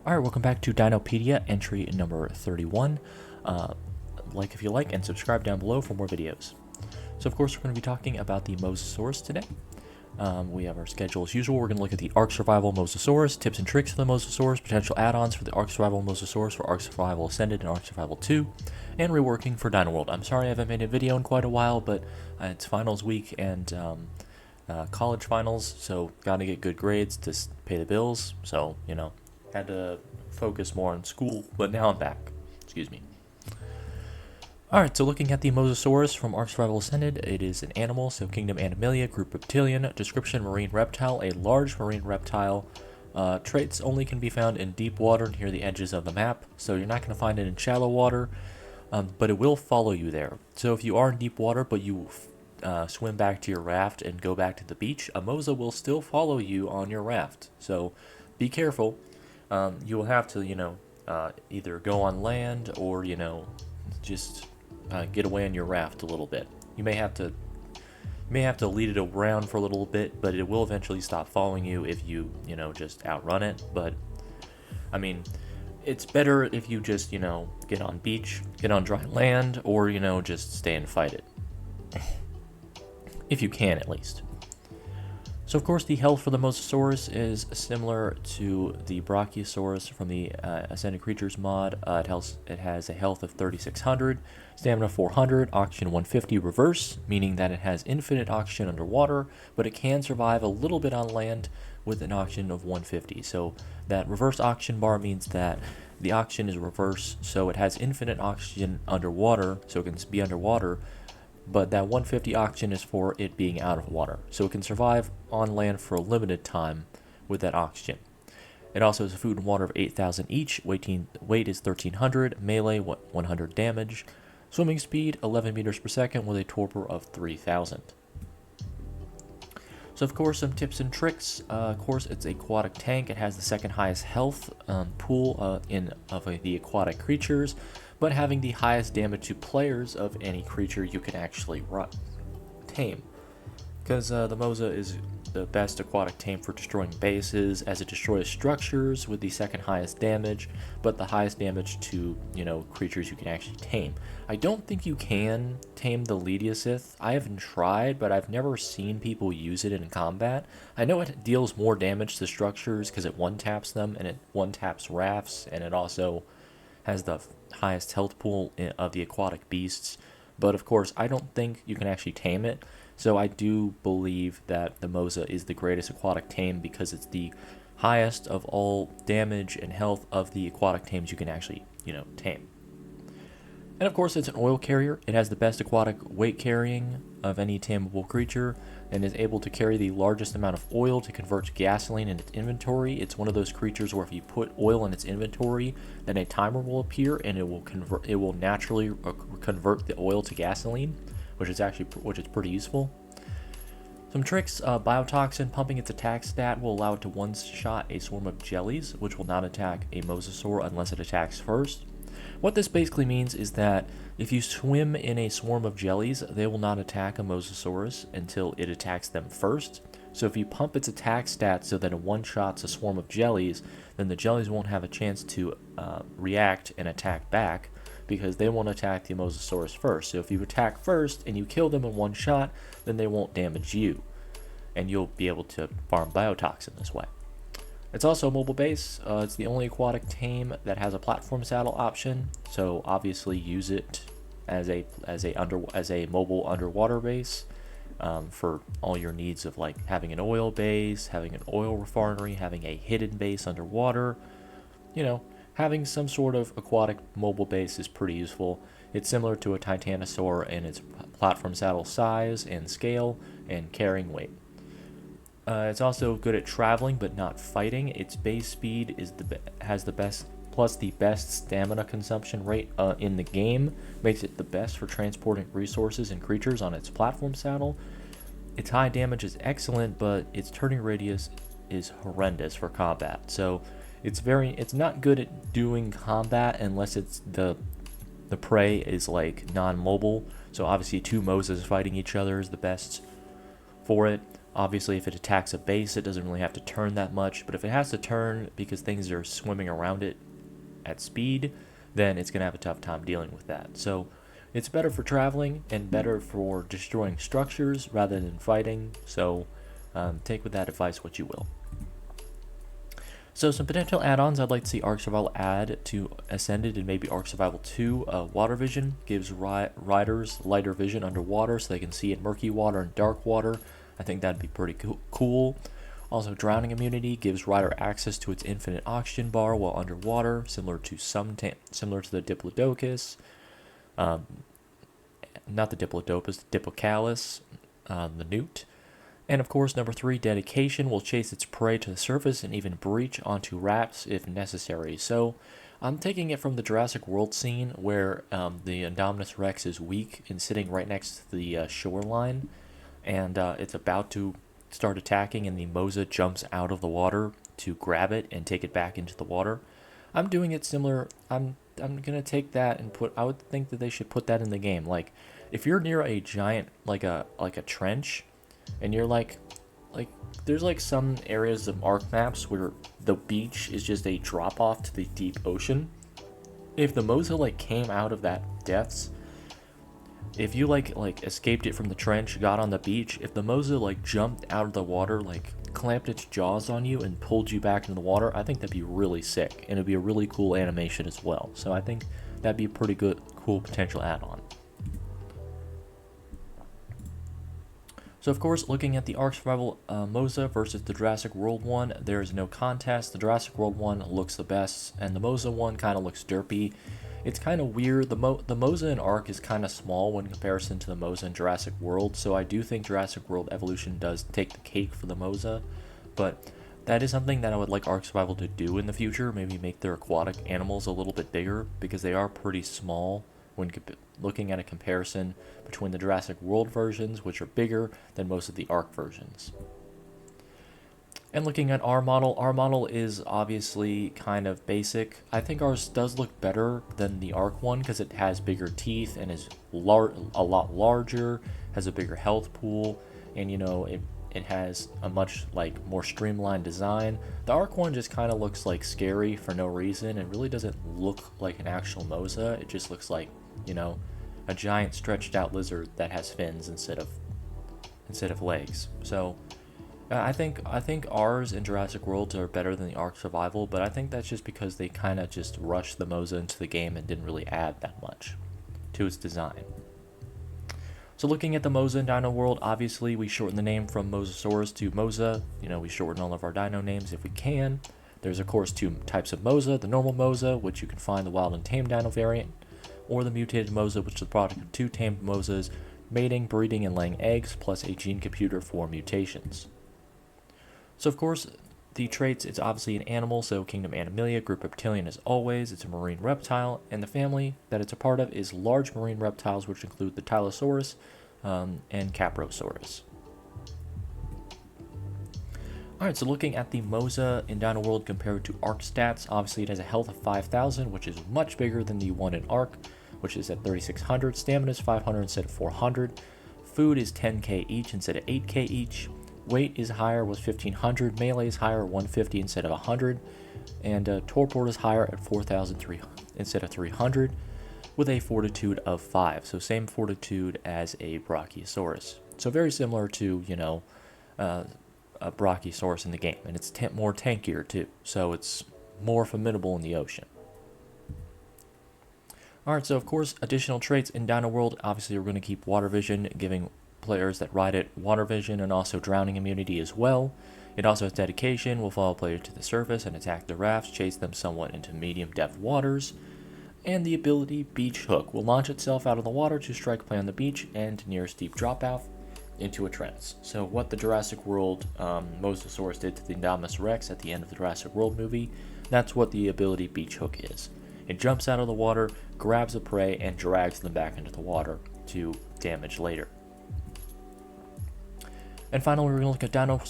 Alright, welcome back to Dinopedia, entry number 31. Like if you like, and subscribe down below for more videos. So of course we're going to be talking about the Mosasaurus today. We have our schedule as usual. We're going to look at the Ark Survival Mosasaurus, tips and tricks for the Mosasaurus, potential add-ons for the Ark Survival Mosasaurus for Ark Survival Ascended and Ark Survival 2, and reworking for Dino World. I'm sorry I haven't made a video in quite a while, but it's finals week and college finals, so gotta get good grades to pay the bills, so, you know, had to focus more on school, but now I'm back. Excuse me. Alright, so looking at the Mosasaurus from Ark Survival Ascended, it is an animal, so Kingdom Animalia, group reptilian, description marine reptile, a large marine reptile. Traits only can be found in deep water near the edges of the map, so you're not going to find it in shallow water, but it will follow you there. So if you are in deep water, but you swim back to your raft and go back to the beach, a Mosa will still follow you on your raft, so be careful. You will have to, either go on land or, just get away on your raft a little bit. You may have to lead it around for a little bit, but it will eventually stop following you if you, just outrun it. But, I mean, it's better if you just, get on beach, get on dry land, or, just stay and fight it. If you can, at least. So of course the health for the Mosasaurus is similar to the Brachiosaurus from the Ascended Creatures mod. It has a health of 3600, stamina 400, oxygen 150 reverse, meaning that it has infinite oxygen underwater, but it can survive a little bit on land with an oxygen of 150. So that reverse oxygen bar means that the oxygen is reverse, so it has infinite oxygen underwater, so it can be underwater, but that 150 oxygen is for it being out of water, so it can survive on land for a limited time with that oxygen. It also has a food and water of 8,000 each, weight is 1,300, melee 100 damage, swimming speed 11 meters per second with a torpor of 3,000. So of course some tips and tricks. Of course it's an aquatic tank. It has the second highest health pool of the aquatic creatures, but having the highest damage to players of any creature you can actually tame. Because the Mosa is the best aquatic tame for destroying bases, as it destroys structures with the second highest damage, but the highest damage to, creatures you can actually tame. I don't think you can tame the Lediocith. I haven't tried, but I've never seen people use it in combat. I know it deals more damage to structures because it one-taps them, and it one-taps rafts, and it also has the highest health pool of the aquatic beasts, but of course I don't think you can actually tame it, so I do believe that the Mosa is the greatest aquatic tame because it's the highest of all damage and health of the aquatic tames you can actually, tame. And of course it's an oil carrier. It has the best aquatic weight carrying of any tameable creature and is able to carry the largest amount of oil to convert to gasoline in its inventory. It's one of those creatures where if you put oil in its inventory, then a timer will appear and it will naturally convert the oil to gasoline, which is pretty useful. Some tricks: biotoxin pumping its attack stat will allow it to one-shot a swarm of jellies, which will not attack a mosasaur unless it attacks first. What this basically means is that if you swim in a swarm of jellies, they will not attack a Mosasaurus until it attacks them first. So if you pump its attack stat so that it one-shots a swarm of jellies, then the jellies won't have a chance to react and attack back, because they won't attack the Mosasaurus first. So if you attack first and you kill them in one shot, then they won't damage you, and you'll be able to farm biotoxin this way. It's also a mobile base. It's the only aquatic tame that has a platform saddle option, so obviously use it as a mobile underwater base for all your needs of like having an oil base, having an oil refinery, having a hidden base underwater. Having some sort of aquatic mobile base is pretty useful. It's similar to a Titanosaur in its platform saddle size and scale and carrying weight. It's also good at traveling but not fighting. Its base speed has the best, plus the best stamina consumption rate in the game, makes it the best for transporting resources and creatures on its platform saddle. Its high damage is excellent, but its turning radius is horrendous for combat. So it's not good at doing combat unless it's the prey is like non-mobile. So obviously two Mosas fighting each other is the best for it. Obviously, if it attacks a base, it doesn't really have to turn that much, but if it has to turn because things are swimming around it at speed, then it's going to have a tough time dealing with that. So it's better for traveling and better for destroying structures rather than fighting. So take with that advice what you will. So some potential add-ons I'd like to see Ark Survival add to Ascended and maybe Ark Survival 2. Water Vision gives riders lighter vision underwater so they can see in murky water and dark water. I think that'd be pretty cool. Also, Drowning Immunity gives rider access to its infinite oxygen bar while underwater, similar to the Diplodocus. Not the Diplodocus, the Diplocalus, the newt. And of course, number 3, Dedication will chase its prey to the surface and even breach onto rafts if necessary. So I'm taking it from the Jurassic World scene where the Indominus Rex is weak and sitting right next to the shoreline, and it's about to start attacking, and the Mosa jumps out of the water to grab it and take it back into the water. I'm doing it similar. I'm gonna take that and I would think that they should put that in the game. Like, if you're near a giant, like a trench, and you're like there's like some areas of Ark maps where the beach is just a drop off to the deep ocean. If the Mosa like came out of that depths, if you like escaped it from the trench, got on the beach, if the Mosa like jumped out of the water, like clamped its jaws on you and pulled you back into the water, I think that'd be really sick, and it'd be a really cool animation as well. So I think that'd be a pretty cool potential add-on. So of course, looking at the Ark Survival Mosa versus the Jurassic World one, there is no contest. The Jurassic World one looks the best, and the Mosa one kind of looks derpy. It's kind of weird. The Mosa in Ark is kind of small in comparison to the Mosa in Jurassic World, so I do think Jurassic World Evolution does take the cake for the Mosa, but that is something that I would like Ark Survival to do in the future, maybe make their aquatic animals a little bit bigger, because they are pretty small when looking at a comparison between the Jurassic World versions, which are bigger than most of the Ark versions. And looking at our model is obviously kind of basic. I think ours does look better than the Ark one because it has bigger teeth and is a lot larger, has a bigger health pool, and you know, it has a much like more streamlined design. The Ark one just kind of looks like scary for no reason and really doesn't look like an actual Mosa. It just looks like, you know, a giant stretched out lizard that has fins instead of legs. So I think ours and Jurassic World are better than the Ark Survival, but I think that's just because they kind of just rushed the Mosa into the game and didn't really add that much to its design. So looking at the Mosa in Dino World, obviously we shorten the name from Mosasaurus to Mosa. You know, we shorten all of our dino names if we can. There's of course 2 types of Mosa, the normal Mosa, which you can find the wild and tame dino variant, or the mutated Mosa, which is the product of 2 tamed Mosas, mating, breeding, and laying eggs, plus a gene computer for mutations. So of course, the traits, it's obviously an animal, so Kingdom Animalia, group Reptilian as always, it's a marine reptile, and the family that it's a part of is large marine reptiles, which include the Tylosaurus and Caprosaurus. Alright, so looking at the Mosa in Dino World compared to Ark stats, obviously it has a health of 5,000, which is much bigger than the one in Ark, which is at 3,600. Stamina is 500 instead of 400. Food is 10k each instead of 8k each. Weight is higher, was 1,500. Melee is higher, 150 instead of 100. And Torpor is higher at 4,300 instead of 300, with a fortitude of 5. So same fortitude as a Brachiosaurus. So very similar to, you know, a Brachiosaurus in the game. And it's more tankier too. So it's more formidable in the ocean. Alright, so of course, additional traits in Dino World. Obviously, we're going to keep Water Vision, giving players that ride it water vision and also drowning immunity as well. It also has dedication, will follow players to the surface and attack the rafts, chase them somewhat into medium depth waters. And the ability Beach Hook will launch itself out of the water to strike play on the beach and near a steep drop off into a trance. So what the Jurassic World Mosasaurus did to the Indominus Rex at the end of the Jurassic World movie, that's what the ability Beach Hook is. It jumps out of the water, grabs a prey, and drags them back into the water to damage later. And finally, we're going to look at Dino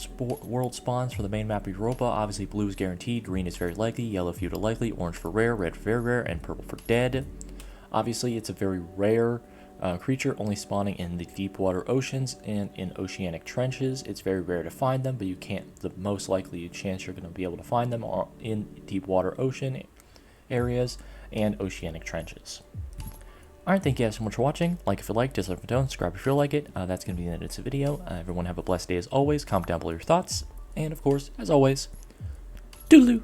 World spawns for the main map Europa. Obviously, blue is guaranteed, green is very likely, yellow few to likely, orange for rare, red for very rare, and purple for dead. Obviously, it's a very rare creature, only spawning in the deep water oceans and in oceanic trenches. It's very rare to find them, but you can't. The most likely chance you're going to be able to find them are in deep water ocean areas and oceanic trenches. Alright, thank you guys so much for watching. Like if you like, dislike if you don't, subscribe if you feel like it. That's going to be the end of this video. Everyone have a blessed day as always. Comment down below your thoughts. And of course, as always, doodaloo!